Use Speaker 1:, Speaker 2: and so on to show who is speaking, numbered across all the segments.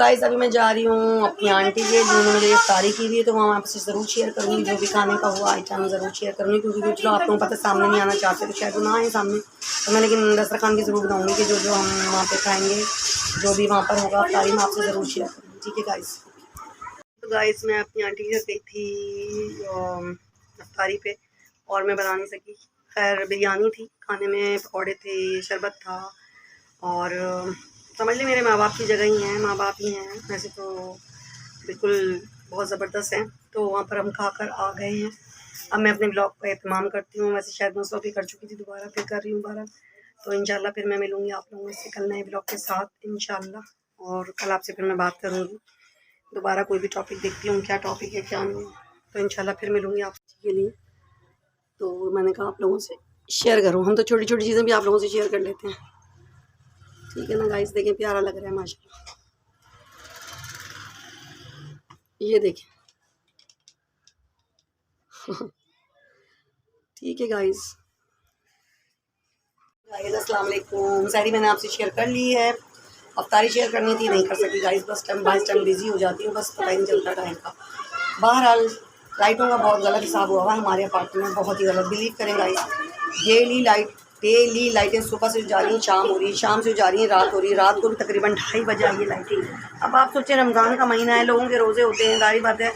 Speaker 1: Guys अभी मैं जा रही हूँ अपनी आंटी के, जिन्होंने मुझे इफ्तारी की हुई है, तो वहाँ आपसे ज़रूर शेयर करूँगी। जो भी खाने का हुआ आइटम ज़रूर शेयर करूँगी, क्योंकि कुछ लोग आप लोगों को पता सामने नहीं आना चाहते, तो शायद वो ना आए सामने। तो मैं लेकिन दस्तरखान की ज़रूर बनाऊँगी कि जो जो हम वहाँ पे खाएँगे, जो भी वहाँ पर होगा इफ्तारी में आपसे ज़रूर शेयर करूँगी। ठीक है गाइस। तो गाइस मैं अपनी आंटी के घर गई थी इफ्तारी पे, और मैं बना नहीं सकी। खैर बिरयानी थी, खाने में पकौड़े थे, शरबत था, और समझ लें मेरे माँ बाप की जगह ही हैं, माँ बाप ही हैं वैसे तो बिल्कुल बहुत ज़बरदस्त हैं। तो वहाँ पर हम खा कर आ गए हैं। अब मैं अपने ब्लॉग का एहतमाम करती हूँ। वैसे शायद मैं उस वक्त भी कर चुकी थी, दोबारा फिर कर रही हूँ दोबारा। तो इंशाल्लाह फिर मैं मिलूँगी आप लोगों से कल नए ब्लॉग के साथ इंशाल्लाह, और कल आपसे फिर मैं बात करूँगी दोबारा। कोई भी टॉपिक देखती हूँ क्या टॉपिक है क्या नहीं, तो इंशाल्लाह फिर मिलूँगी आपके लिए। तो मैंने कहा आप लोगों से शेयर करूँ, हम तो छोटी छोटी चीज़ें भी आप लोगों से शेयर कर लेते हैं। ठीक है ना गाइस। देखें प्यारा लग रहा है माशाल्लाह, ये देखें। ठीक है गाइस। अस्सलाम वालेकुम। सारी मैंने आपसे शेयर कर ली है, अफ्तारी शेयर करनी थी नहीं कर सकी गाइस, बस टाइम बिजी हो जाती हूँ, बस पता ही नहीं चलता टाइम का। बहरहाल लाइटों का बहुत गलत हिसाब हुआ है हमारे अपार्टमेंट में, बहुत ही गलत। बिलीव करें गाइस, डेली लाइटें सुबह से जा रही हैं, शाम हो रही है, शाम से जा रही है, रात हो रही है, रात को भी तकरीबन 2:30 बजे आई है लाइटें। अब आप सोचें रमज़ान का महीना है, लोगों के रोज़े होते हैं, जाहिर बात है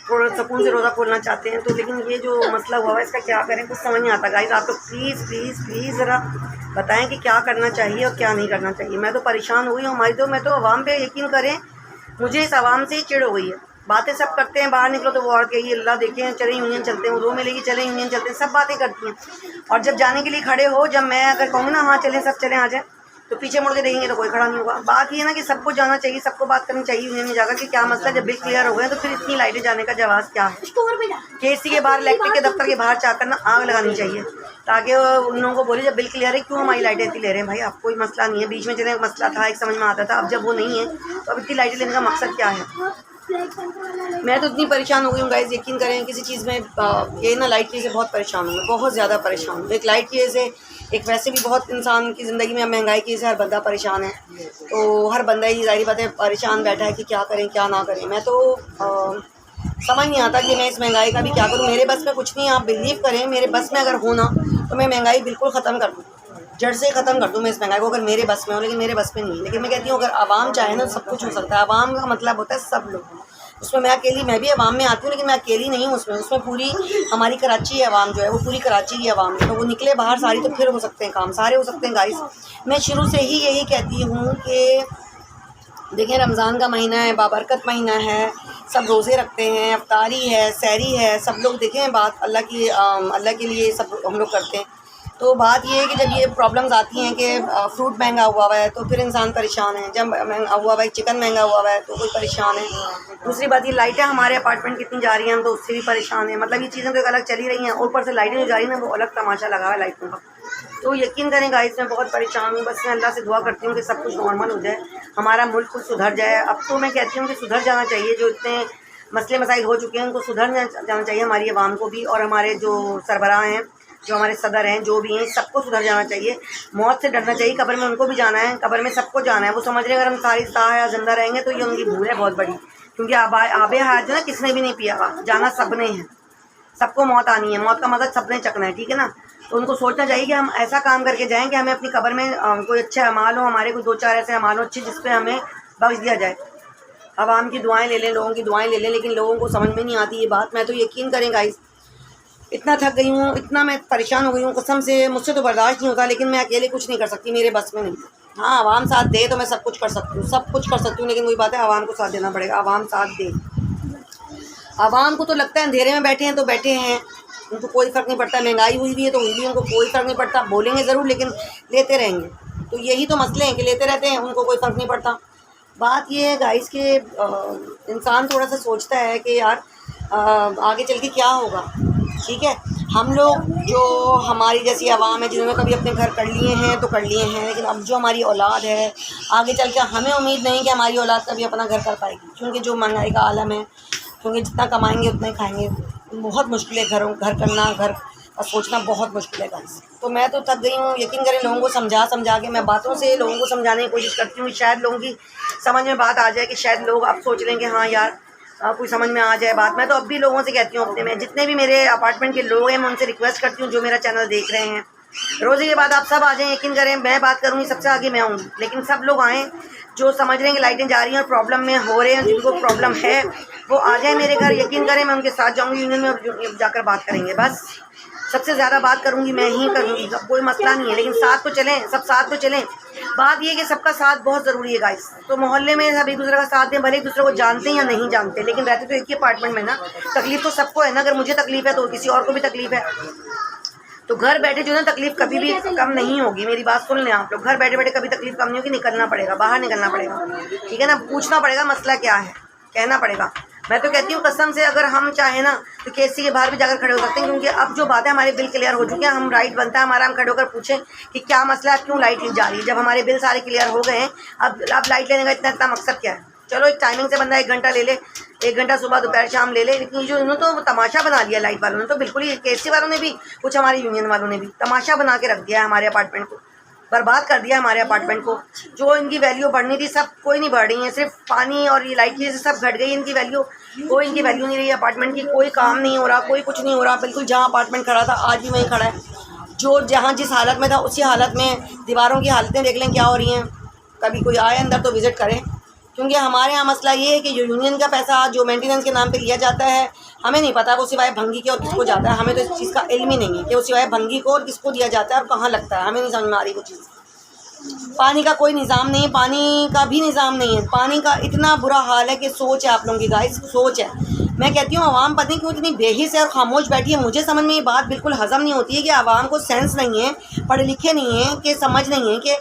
Speaker 1: थोड़ा सुकून से रोज़ा खोलना चाहते हैं, तो लेकिन ये जो मसला हुआ है इसका क्या करें कुछ समझ नहीं आता गाइस। आप तो प्लीज़ ज़रा बताएं कि क्या करना चाहिए और क्या नहीं करना चाहिए। मैं तो परेशान हुई हूँ। मैं तो आवाम पे यकीन करें, मुझे इस आवाम से ही चिढ़ हो गई है। बातें सब करते हैं, बाहर निकलो तो वो और कहिए अल्लाह देखें, चले यूनियन चलते हैं, वो मिलेगी चले यूनियन चलते हैं, सब बातें करती हैं। और जब जाने के लिए खड़े हो, जब मैं अगर कहूँ ना हाँ चलें सब चलें आ जाए, तो पीछे मुड़ के देखेंगे तो कोई खड़ा नहीं होगा। बात ये है ना कि सबको जाना चाहिए, सबको बात करनी चाहिए यूनियन में जाकर कि क्या मसला। जब बिल क्लियर हो गए तो फिर इतनी लाइटें जाने का जवाब क्या है। केसी के बाहर, इलेक्ट्रिक के दफ्तर के बाहर जाकर ना आग लगानी चाहिए, ताकि उन लोगों को बोले जब बिल क्लियर है क्यों हमारी लाइटें इतनी ले रहे हैं। भाई अब कोई मसला नहीं है, बीच में चले मसला था, एक समझ में आता था, अब जब वो नहीं है तो अब इतनी लाइटें लेने का मकसद क्या है। मैं तो इतनी परेशान हो गई हूँ गाइस, यकीन करें किसी चीज़ में ये ना लाइट की वजह से बहुत परेशान हूँ, बहुत ज़्यादा परेशान हूँ। एक लाइट की वजह से, एक वैसे भी बहुत इंसान की ज़िंदगी में महंगाई की वजह से हर बंदा परेशान है। तो हर बंदा ही ज़ाहिर बात है परेशान बैठा है कि क्या करें क्या ना करें। मैं तो समझ नहीं आता कि मैं इस महंगाई का भी क्या करूँ। मेरे बस में कुछ नहीं है, आप बिलीव करें मेरे बस में अगर हो ना तो मैं महंगाई बिल्कुल ख़त्म कर दूँ, जड़ से ख़त्म कर दूँ मैं इस महंगाई को, अगर मेरे बस में हो। लेकिन मेरे बस में नहीं है। लेकिन मैं कहती हूँ अगर आवाम चाहे ना सब कुछ हो सकता है। आवाम का मतलब होता है सब लोग, उसमें मैं भी आवाम में आती हूँ, लेकिन मैं अकेली नहीं हूँ उसमें पूरी हमारी कराची आवाम जो है वो पूरी कराची की आवाम है। तो वो निकले बाहर सारी तो फिर हो सकते हैं काम, सारे हो सकते हैं गाइस। मैं शुरू से ही यही कहती हूँ कि देखें रमज़ान का महीना है, बाबरकत महीना है, सब रोज़े रखते हैं, अफ्तारी है, सहरी है, सब लोग देखें बात अल्लाह के लिए सब हम लोग करते हैं। तो बात ये है कि जब ये प्रॉब्लम्स आती हैं कि फ्रूट महंगा हुआ है तो फिर इंसान परेशान है, जब महंगा हुआ है चिकन महंगा हुआ है तो कोई परेशान है। दूसरी बात ये लाइटें हमारे अपार्टमेंट कितनी जा रही हैं हम तो उससे भी परेशान है। मतलब ये चीज़ें तो एक अलग चली रही हैं, ऊपर से लाइटें जो जा रही हैं वो अलग तमाशा लगा है लाइटों का। तो यकीन करें गाइस मैं बहुत परेशान हूँ। बस मैं अल्लाह से दुआ करती हूँ कि सब कुछ नॉर्मल हो जाए, हमारा मुल्क कुछ सुधर जाए। अब तो मैं कहती हूँ कि सुधर जाना चाहिए, जो इतने मसले मसाइल हो चुके हैं उनको सुधर जाना चाहिए, हमारी आवाम को भी, और हमारे जो सरबराह हैं, जो हमारे सदर हैं, जो भी हैं, सबको सुधर जाना चाहिए। मौत से डरना चाहिए, कब्र में उनको भी जाना है, कब्र में सबको जाना है। वो समझ रहे हैं अगर हम सारी साह या जिंदा रहेंगे तो ये उनकी भूल है बहुत बड़ी, क्योंकि आबे हयात जो है किसने भी नहीं पिया हुआ, जाना सबने है, सबको मौत आनी है, मौत का मतलब सबने चकना है, ठीक है ना। तो उनको सोचना चाहिए कि हम ऐसा काम करके जाएँ कि हमें अपनी कब्र में कोई अच्छे अमाल हो, हमारे कोई 2-4 ऐसे अमाल हो अच्छे जिसपे हमें बख्श दिया जाए। आवाम की दुआएं ले लें, लोगों की दुआएं ले लें, लेकिन लोगों को समझ में नहीं आती ये बात। मैं तो यकीन करें गाइस इतना थक गई हूँ, इतना मैं परेशान हो गई हूँ कसम से, मुझसे तो बर्दाश्त नहीं होता। लेकिन मैं अकेले कुछ नहीं कर सकती, मेरे बस में नहीं। हाँ आवाम साथ दे तो मैं सब कुछ कर सकती हूँ, सब कुछ कर सकती हूँ, लेकिन वही बात है आवाम को साथ देना पड़ेगा। आवाम साथ दे, आवाम को तो लगता है अंधेरे में बैठे हैं तो बैठे हैं, उनको कोई फ़र्क नहीं पड़ता। महंगाई हुई भी है तो हुई भी, उनको कोई फ़र्क नहीं पड़ता, बोलेंगे ज़रूर लेकिन लेते रहेंगे। तो यही तो मसले हैं कि लेते रहते हैं, उनको कोई फ़र्क नहीं पड़ता। बात ये है गाइस कि इंसान थोड़ा सा सोचता है कि यार आगे चल के क्या होगा। ठीक है, हम लोग जो हमारी जैसी आवाम है जिन्होंने कभी अपने घर कर लिए हैं तो कर लिए हैं, लेकिन अब जो हमारी औलाद है आगे चल के हमें उम्मीद नहीं कि हमारी औलाद कभी अपना घर कर पाएगी, क्योंकि जो महंगाई का आलम है, क्योंकि जितना कमाएंगे उतना ही खाएंगे। बहुत मुश्किल है घर करना, घर और सोचना बहुत मुश्किल है गाइस। तो मैं तो थक गई हूँ, यकीन करें लोगों को समझा के मैं बातों से लोगों को समझाने की कोशिश करती हूँ, शायद लोगों की समझ में बात आ जाए कि शायद लोग अब सोच लेंगे हाँ यार कोई समझ में आ जाए बात। मैं तो अब भी लोगों से कहती हूँ, अपने में जितने भी मेरे अपार्टमेंट के लोग हैं मैं उनसे रिक्वेस्ट करती हूँ, जो मेरा चैनल देख रहे हैं, रोज़ ये बात आप सब आ जाएं, यकीन करें मैं बात करूँगी सबसे आगे मैं आऊँगी, लेकिन सब लोग आएँ जो समझ रहे हैं कि लाइटें जा रही हैं और प्रॉब्लम में हो रहे हैं, जिनको प्रॉब्लम है वो आ जाए मेरे घर, यकीन करें मैं उनके साथ जाऊँगी यूनियन में और जाकर बात करेंगे। बस सबसे ज़्यादा बात करूँगी मैं ही करूँगी, कोई मसला नहीं है, लेकिन साथ तो चलें, सब साथ तो चलें। बात ये है कि सबका साथ बहुत ज़रूरी है गाइस। तो मोहल्ले में सब एक दूसरे का साथ दें, भले एक दूसरे को जानते हैं या नहीं जानते, लेकिन रहते तो एक ही अपार्टमेंट में ना। तकलीफ तो सबको है ना, अगर मुझे तकलीफ है तो किसी और को भी तकलीफ है। तो घर बैठे जो है ना तकलीफ कभी भी कम नहीं होगी। मेरी बात सुन लें आप लोग, घर बैठे बैठे कभी तकलीफ कम नहीं होगी, निकलना पड़ेगा, बाहर निकलना पड़ेगा, ठीक है ना, पूछना पड़ेगा मसला क्या है, कहना पड़ेगा। मैं तो कहती हूँ कसम से अगर हम चाहें ना तो केसी के बाहर भी जाकर खड़े हो सकते हैं, क्योंकि अब जो बात है हमारे बिल क्लियर हो चुके हैं, हम राइट बनता है हमारा, हम खड़े होकर पूछें कि क्या मसला है, क्यों लाइट नहीं जा रही है। जब हमारे बिल सारे क्लियर हो गए हैं, अब लाइट लेने का इतना मकसद क्या है। चलो एक टाइमिंग से बंदा 1 घंटा ले ले, 1 घंटा सुबह दोपहर शाम ले ले, लेकिन जो इन्होंने तो तमाशा बना दिया लाइट वालों ने, तो बिल्कुल ही केसी वालों ने भी, कुछ हमारे यूनियन वालों ने भी तमाशा बना के रख दिया है, हमारे अपार्टमेंट को बर्बाद कर दिया हमारे अपार्टमेंट को। जो इनकी वैल्यू बढ़नी थी सब कोई नहीं बढ़ रही है, सिर्फ पानी और ये लाइट की सब घट गई इनकी वैल्यू, कोई इनकी वैल्यू नहीं रही अपार्टमेंट की, कोई काम नहीं हो रहा, कोई कुछ नहीं हो रहा। बिल्कुल जहाँ अपार्टमेंट खड़ा था आज भी वहीं खड़ा है, जो जहाँ जिस हालत में था उसी हालत में। दीवारों की हालतें देख लें क्या हो रही हैं, कभी कोई आए अंदर तो विज़िट करें, क्योंकि हमारे यहाँ मसला ये है कि जो यूनियन का पैसा जो मेंटेनेंस के नाम पे लिया जाता है, हमें नहीं पता वो सिवाय भंगी के और किसको जाता है। हमें तो इस चीज़ का इल्म ही नहीं है कि वो सिवाय भंगी को और किसको दिया जाता है और कहाँ लगता है, हमें नहीं समझ में आ रही वो चीज़। पानी का कोई निज़ाम नहीं है, पानी का भी निज़ाम नहीं है, पानी का इतना बुरा हाल है कि सोच है आप लोगों की गाइस, सोच है। मैं कहती हूँ आवाम पता नहीं क्यों इतनी बेहिस है और खामोश बैठी है। मुझे समझ में ये बात बिल्कुल हज़म नहीं होती है कि आवाम को सेंस नहीं है, पढ़े लिखे नहीं है, कि समझ नहीं है कि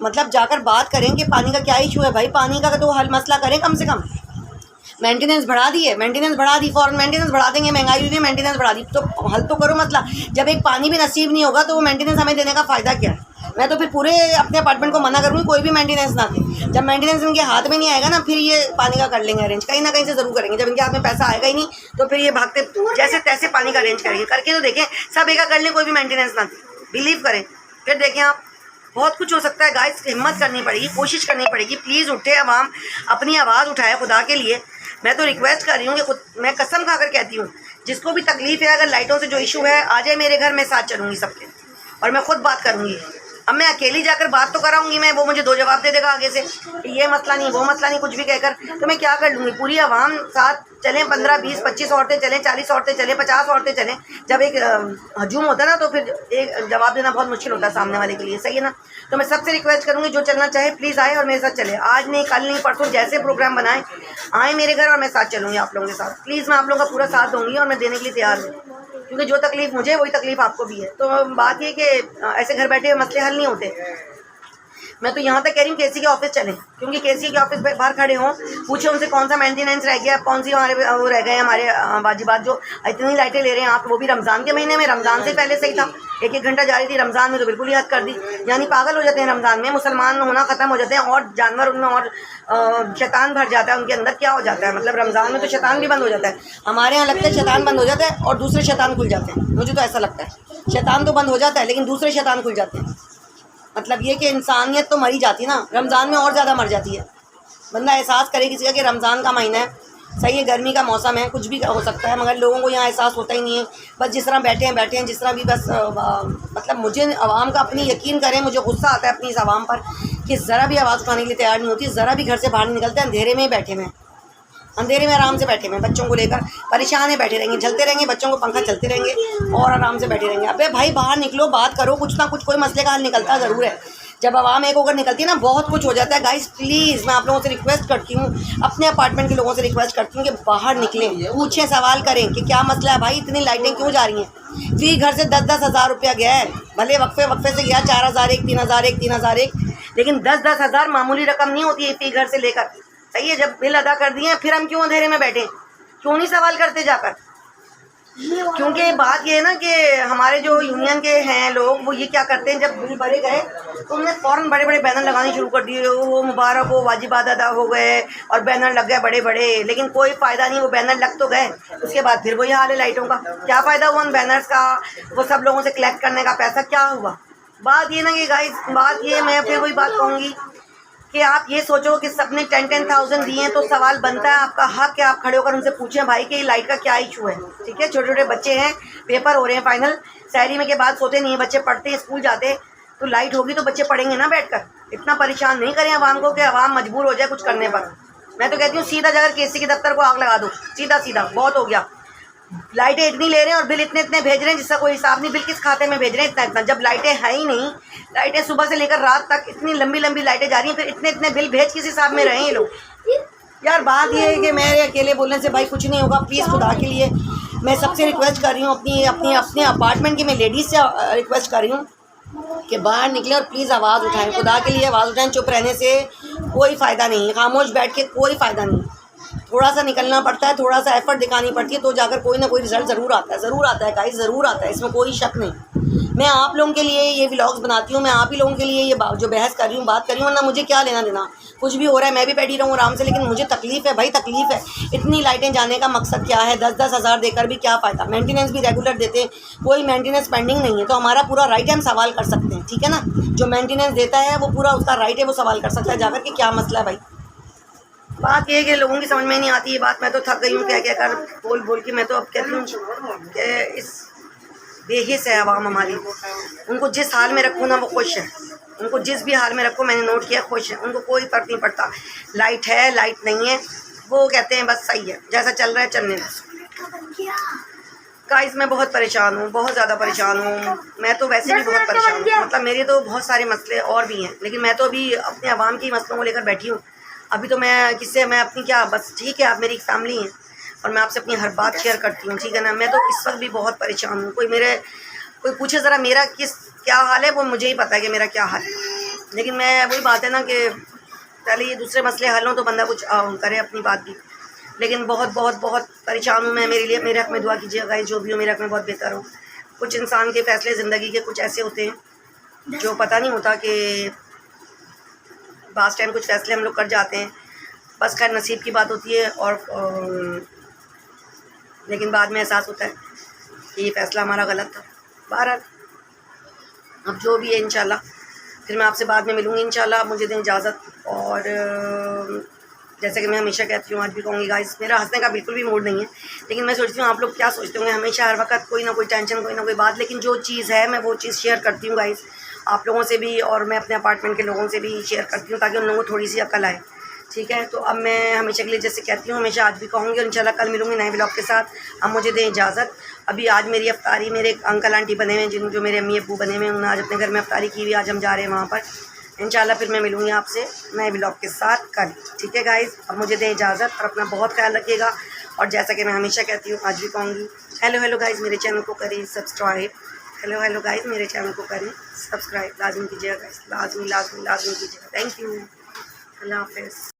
Speaker 1: मतलब जाकर बात करें कि पानी का क्या इशू है। भाई पानी का तो हल मसला करें कम से कम। मेंटेनेंस बढ़ा दी है, मेंटेनेंस बढ़ा दी, फॉरन मेंटेनेंस बढ़ा देंगे, महंगाई हुई है मेंटेनेंस बढ़ा दी, तो हल तो करो मसला। जब एक पानी भी नसीब नहीं होगा तो वो मेंटेनेंस हमें देने का फ़ायदा क्या है। मैं तो फिर पूरे अपने अपार्टमेंट को मना करूँगी कोई भी मेंटेनेंस ना दे। जब मेंटेनेंस इनके हाथ में नहीं आएगा ना, फिर ये पानी का कर लेंगे अरेंज, कहीं ना कहीं से ज़रूर करेंगे। जब इनके हाथ में पैसा आएगा ही नहीं तो फिर ये भागते जैसे तैसे पानी का अरेंज करेंगे। करके तो देखें, सब एक कर लें, कोई भी मेंटेनेंस ना दे, बिलीव करें, फिर देखें आप बहुत कुछ हो सकता है गाइस। हिम्मत करनी पड़ेगी, कोशिश करनी पड़ेगी। प्लीज़ उठे अवाम, अपनी आवाज़ उठाए खुदा के लिए। मैं तो रिक्वेस्ट कर रही हूँ कि मैं कसम खाकर कहती हूँ, जिसको भी तकलीफ़ है, अगर लाइटों से जो इशू है आ जाए मेरे घर, मैं साथ चलूँगी सबके, और मैं खुद बात करूँगी। अब मैं अकेली जाकर बात तो कराऊंगी मैं, वो मुझे 2 जवाब दे देगा आगे से, ये मसला नहीं वो मसला नहीं, कुछ भी कहकर, तो मैं क्या कर लूँगी। पूरी आवाम साथ चलें, 15, 20, 25 औरतें चलें, 40 औरतें चलें, 50 औरतें चलें। जब एक हजूम होता है ना तो फिर एक जवाब देना बहुत मुश्किल होता है सामने वाले के लिए, सही है ना। तो मैं सबसे रिक्वेस्ट करूँगी जो चलना चाहे प्लीज़ आए और मेरे साथ चले। आज नहीं, कल नहीं, परसों, जैसे प्रोग्राम बनाए आए मेरे घर और मैं साथ चलूँगी आप लोगों के साथ। प्लीज़ मैं आप लोगों का पूरा साथ दूँगी और मैं देने के लिए तैयार हूँ, क्योंकि जो तकलीफ़ मुझे वही तकलीफ़ आपको भी है। तो बात ये कि ऐसे घर बैठे मसले हल नहीं होते। मैं तो यहाँ तक कह रही हूँ केसी के ऑफिस चलें, क्योंकि केसी के ऑफिस बाहर खड़े हों, पूछे उनसे कौन सा मेंटेनेंस रह गया, कौन सी हमारे वो रह गए हमारे वाजिबात, जो इतनी लाइटें ले रहे हैं आप, वो भी रमज़ान के महीने में। रमज़ान से पहले सही था, 1-1 घंटा जा रही थी, रमज़ान में तो बिल्कुल ही हद कर दी। यानी पागल हो जाते हैं रमज़ान में, मुसलमान होना ख़त्म हो जाते हैं और जानवर उनमें और शैतान भर जाता है उनके अंदर। क्या हो जाता है मतलब रमज़ान में तो शैतान भी बंद हो जाता है। हमारे यहाँ लगता है शैतान बंद हो जाता है और दूसरे शैतान खुल जाते हैं, मुझे तो ऐसा लगता है। शैतान तो बंद हो जाता है लेकिन दूसरे शैतान खुल जाते हैं। मतलब ये कि इंसानियत तो मरी जाती है ना, रमज़ान में और ज़्यादा मर जाती है। बंदा एहसास करे किसी का कि रमज़ान का महीना है, सही है, गर्मी का मौसम है, कुछ भी हो सकता है, मगर लोगों को यहाँ एहसास होता ही नहीं है। बस जिस तरह बैठे हैं जिस तरह भी, बस मतलब मुझे आवाम का, अपनी यकीन करें मुझे गुस्सा आता है अपनी इस आवाम पर कि ज़रा भी आवाज़ उठाने के लिए तैयार नहीं होती, ज़रा भी घर से बाहर नहीं निकलते, अंधेरे में ही बैठे हुए, अंधेरे में आराम से बैठे हुए, बच्चों को लेकर परेशान है, बैठे रहेंगे, चलते रहेंगे, बच्चों को पंखा चलते रहेंगे और आराम से बैठे रहेंगे। अबे भाई बाहर निकलो, बात करो, कुछ ना कुछ कोई मसले का हल निकलता ज़रूर है। जब आवाम एक होकर निकलती है ना बहुत कुछ हो जाता है। गाइस प्लीज़ मैं आप लोगों से रिक्वेस्ट करती हूँ, अपने अपार्टमेंट के लोगों से रिक्वेस्ट करती हूँ कि बाहर निकलें, पूछें, सवाल करें कि क्या मसला है भाई, इतनी लाइटें क्यों जा रही हैं। फी घर से 10-10 हज़ार रुपया गया है, भले वक्फे से गया 4,000 एक, 3,000 एक, 3,000 एक, लेकिन 10-10 हज़ार मामूली रकम नहीं होती है फी घर से लेकर, सही है। जब बिल अदा कर दिए फिर हम क्यों अंधेरे में बैठे, क्यों नहीं सवाल करते जाकर। क्योंकि बात ये है ना कि हमारे जो यूनियन के हैं लोग, वो ये क्या करते हैं, जब बिल भरे गए तो उन्होंने फ़ौरन बड़े बड़े बैनर लगाने शुरू कर दिए, वो मुबारक हो, वाजिबात अदा हो गए, और बैनर लग गए बड़े बड़े, लेकिन कोई फ़ायदा नहीं। वो बैनर लग तो गए, उसके बाद फिर वही हाल है लाइटों का। क्या फ़ायदा हुआ उन बैनर्स का, वो सब लोगों से कलेक्ट करने का पैसा क्या हुआ। बात ये ना कि गाइस, बात ये, मैं फिर वही बात कहूँगी कि आप ये सोचो कि सबने 10,000 दिए हैं, तो सवाल बनता है, आपका हक है, आप खड़े होकर उनसे पूछें भाई कि लाइट का क्या इशू है। ठीक है, छोटे छोटे बच्चे हैं, पेपर हो रहे हैं फाइनल, सहरी में के बाद सोते नहीं है बच्चे, पढ़ते हैं, स्कूल जाते, तो लाइट होगी तो बच्चे पढ़ेंगे ना बैठकर। इतना परेशान नहीं करें आवाम को कि आवाम मजबूर हो जाए कुछ करने पर। मैं तो कहती हूँ सीधा जाकर केसी के दफ्तर को आग लगा दो, सीधा सीधा, बहुत हो गया। लाइटें इतनी ले रहे हैं और बिल इतने इतने भेज रहे हैं जिसका कोई हिसाब नहीं, बिल किस खाते में भेज रहे हैं इतना इतना, जब लाइटें हैं ही नहीं। लाइटें सुबह से लेकर रात तक इतनी लंबी लंबी लाइटें जा रही हैं, फिर इतने इतने बिल भेज किस हिसाब में रहे हैं ये लोग। यार बात ये है कि मेरे अकेले बोलने से भाई कुछ नहीं होगा। प्लीज़ खुदा के लिए मैं सबसे रिक्वेस्ट कर रही हूँ, अपने अपार्टमेंट की मैं लेडीज़ से रिक्वेस्ट कर रही हूँ कि बाहर निकले और प्लीज़ आवाज़ उठाएं, खुदा के लिए आवाज़ उठाएं। चुप रहने से कोई फ़ायदा नहीं है, खामोश बैठ के कोई फ़ायदा नहीं। थोड़ा सा निकलना पड़ता है, थोड़ा सा एफर्ट दिखानी पड़ती है, तो जाकर कोई ना कोई रिजल्ट ज़रूर आता है, ज़रूर आता है गाइस, ज़रूर आता है, इसमें कोई शक नहीं। मैं आप लोगों के लिए ये व्लॉग्स बनाती हूँ, मैं आप ही लोगों के लिए ये जो बहस कर रही हूँ, बात कर रही हूँ, वरना मुझे क्या लेना देना। कुछ भी हो रहा है मैं भी बैठी रहूँ आराम से, लेकिन मुझे तकलीफ़ है भाई, तकलीफ़ है। इतनी लाइटें जाने का मकसद क्या है? 10-10 हज़ार देकर भी क्या फ़ायदा। मेंटेनेंस भी रेगुलर देते हैं, कोई मेंटेनेंस पेंडिंग नहीं है, तो हमारा पूरा राइट है, हम सवाल कर सकते हैं। ठीक है ना, जो मेंटेनेंस देता है वो पूरा उसका राइट है, वो सवाल कर सकता है जाकर कि क्या मसला है भाई। बात ये है कि लोगों की समझ में नहीं आती ये बात। मैं तो थक गई हूँ क्या क्या कर बोल बोल के। मैं तो अब कहती हूँ कि इस बेहिस है आवाम हमारी, उनको जिस हाल में रखूँ ना वो खुश है, उनको जिस भी हाल में रखो, मैंने नोट किया, खुश है, उनको कोई फ़र्क नहीं पड़ता। लाइट है लाइट नहीं है, वो कहते हैं बस सही है, जैसा चल रहा है चलने दो। गाइस मैं बहुत परेशान हूँ, बहुत ज़्यादा परेशान हूँ। मैं तो वैसे भी बहुत परेशान हूँ, मतलब मेरे तो बहुत सारे मसले और भी हैं, लेकिन मैं तो अभी अपने आवाम के मसलों को लेकर बैठी हूँ। अभी तो मैं किससे, मैं अपनी क्या, बस ठीक है आप मेरी फैमिली हैं और मैं आपसे अपनी हर बात शेयर करती हूँ, ठीक है ना। मैं तो इस वक्त भी बहुत परेशान हूँ। कोई पूछे ज़रा मेरा क्या हाल है, वो मुझे ही पता है कि मेरा क्या हाल है, लेकिन मैं वही बात है ना कि पहले ये दूसरे मसले हल हों तो बंदा कुछ करे अपनी बात भी। लेकिन बहुत बहुत बहुत परेशान हूँ मैं। मेरे लिए मेरे हक़ में दुआ कीजिएगा गाइस, जो भी हो मेरे हक़ में बहुत बेहतर हो। कुछ इंसान के फ़ैसले ज़िंदगी के कुछ ऐसे होते हैं जो पता नहीं होता कि बास टाइम कुछ फ़ैसले हम लोग कर जाते हैं, बस खैर नसीब की बात होती है। और लेकिन बाद में एहसास होता है कि ये फ़ैसला हमारा गलत था। बहरहाल अब जो भी है इंशाल्लाह फिर मैं आपसे बाद में मिलूँगी इंशाल्लाह। आप मुझे दें इजाज़त। और जैसे कि मैं हमेशा कहती हूँ, आज भी कहूँगी गाइस, मेरा हंसने का बिल्कुल भी मूड नहीं है, लेकिन मैं सोचती हूँ आप लोग क्या सोचते होंगे। हमेशा हर वक्त कोई ना कोई टेंशन, कोई ना कोई बात, लेकिन जो चीज़ है मैं वो चीज़ शेयर करती हूँ गाइस आप लोगों से भी, और मैं अपने अपार्टमेंट के लोगों से भी शेयर करती हूँ ताकि उन लोगों को थोड़ी सी अकल आए। ठीक है, तो अब मैं हमेशा के लिए जैसे कहती हूँ, हमेशा आज भी कहूँगी, और इंशाल्लाह कल मिलूँगी नए ब्लॉग के साथ। अब मुझे दें इजाज़त। अभी आज मेरी अफ्तारी, मेरे अंकल आंटी बने हुए हैं, जो मेरे अम्मी अब्बू बने हुए हैं, उन्होंने आज अपने घर में अफ्तारी की हुई, आज हम जा रहे हैं वहाँ पर इंशाल्लाह। फिर मैं मिलूँगी आपसे नए ब्लॉग के साथ कल। ठीक है गाइज़, अब मुझे दें इजाज़त और अपना बहुत ख्याल रखिएगा। और जैसा कि मैं हमेशा कहती हूँ, आज भी कहूँगी, हेलो गाइज़, मेरे चैनल को करें सब्सक्राइब। हेलो गाइज़, मेरे चैनल को करें सब्सक्राइब, लाजमी कीजिएगा गाइज़, लाजमी कीजिएगा। थैंक यू, अल्लाह हाफ़िज़।